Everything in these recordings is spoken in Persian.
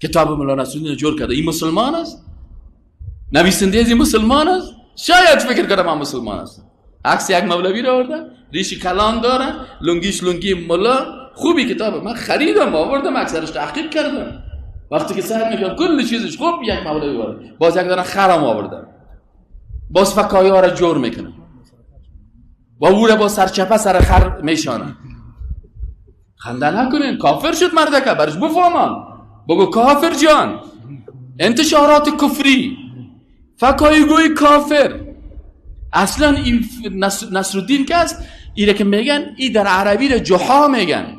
کتاب مولا نصرالدین جور کرده. این مسلمان است؟ نویسنده این مسلمان است؟ شاید فکر کنه من مسلمان است. عکس یک مولوی رو آورده، ریش کلان داره، لنگیش لنگی مولا. خوبی کتاب من خریدم، آوردم، اکثرش تحقیق کردم. وقتی که سر میکنم کل چیزش خوب، یک مولوی آورده، باز یک دارن خرم آوردم، باز فکایی ها را جور میکنه و او را با سرچپه سر خر میشانه. خنده نکنین، کافر شد مردکه، برش بفهمن. بگو کافر جان، انتشارات کفری، فکایی گوی کافر. اصلا این نصرالدین که است، ایره که میگن ای در عربی را جحا میگن.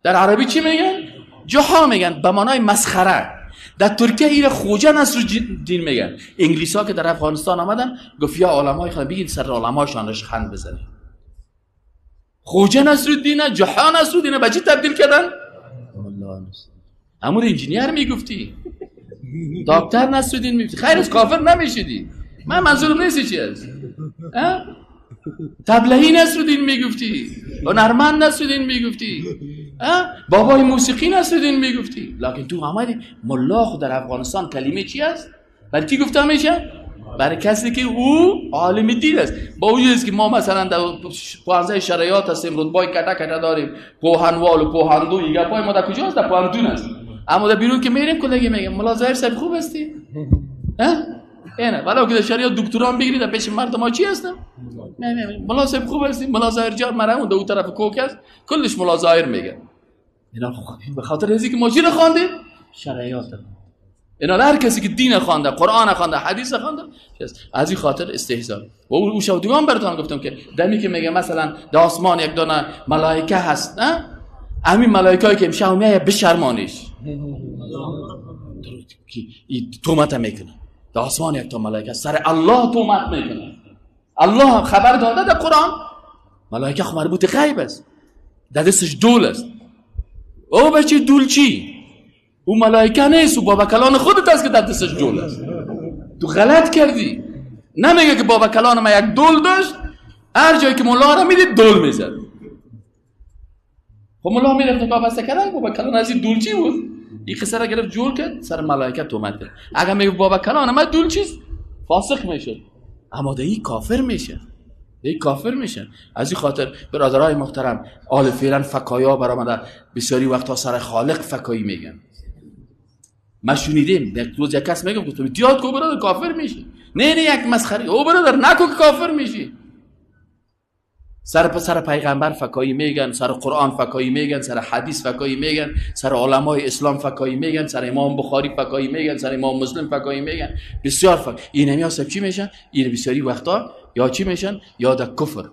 در عربی چی میگن؟ جحا میگن، به معنای مسخره. در ترکیه ایره خوجه نصرالدین میگن. انگلیس ها که در افغانستان آمدن گفت یا علمای خود بگید سر علمایشان را خند بزنید. خوجه نصرالدین، جحا نصرالدین، به چی تبدیل کردن؟ امور انجینیر میگفتی، دکتر نصرالدین میگفتی، خیر از کافر نمیشدی. من منظورم نیستی چی است. تبلهی نصرالدین میگفتی، هنرمند نصرالدین میگفتی، بابای موسیقی نصرالدین میگفتی. لکن تو آمدی ملا خود در افغانستان کلمه چی است؟ برای کی گفته میشه؟ برای کسی که او عالم دین است. با وجود است که ما مثلا در 15 شرایط هستیم، رتبای کتا کتا داریم، پوهنوال و پوهندو، یه پای ما در کجا است؟ در پوهندون است. اما در بیرون که میریم کلگی میگم ملا ظاهر صاحب خوب هستی؟ اینه ولی که در شریعت دکتران بگیرید در پیش مردم ها چی هستن؟ ملا صاحب خوب هستی؟ ملا ظاهر جان مرمون در اون طرف کوک است، کلش ملا ظاهر میگن. اینا به خاطر ازی که ما چی نخواندیم؟ شرایط. اینا هر کسی که دین خوانده، قرآن خوانده، حدیث خوانده، از این خاطر استهزاء. و او شودگان براتون گفتم که دمی که میگه مثلا در آسمان یک دونه ملائکه هست، همین ملائکه‌ای که امشب میاد بشرمانیش. این تومت میکنه. در آسمان یک تا ملائکه سر الله تومت میکنه. الله خبر داده در قرآن. ملائکه خب مربوط غیب است. در دستش دول است. او بچه دول چی؟ او ملائکه نیست، او بابا کلان خودت است که در دستش دول است. تو غلط کردی. نمیگه که بابا کلان ما یک دول داشت، هر جایی که مولا را میدید دول میزد. خب مولا میرفت نگاه بسته کردن، بابا کلان از این دول چی بود؟ این قصه را گرفت جور کرد، سر ملائکه تومت کرد. اگر میگه بابا کلان ما دول چیست؟ فاسق میشه. اما این کافر میشه. این کافر میشه. از این خاطر برادرای محترم، آل فعلا فکایا برآمده، بسیاری وقتا سر خالق فکایی میگن. ما شنیدیم یک روز یک کس میگم گفتم دیاد کو برادر کافر میشی. نه یک مسخره. او برادر نکو که کافر میشی. سر پیغمبر فکایی میگن، سر قرآن فکایی میگن، سر حدیث فکایی میگن، سر علمای اسلام فکایی میگن، سر امام بخاری فکایی میگن، سر امام مسلم فکایی میگن. بسیار این همیا سب چی میشن؟ این بسیاری وقتا یا چی میشن؟ یا در کفر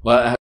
و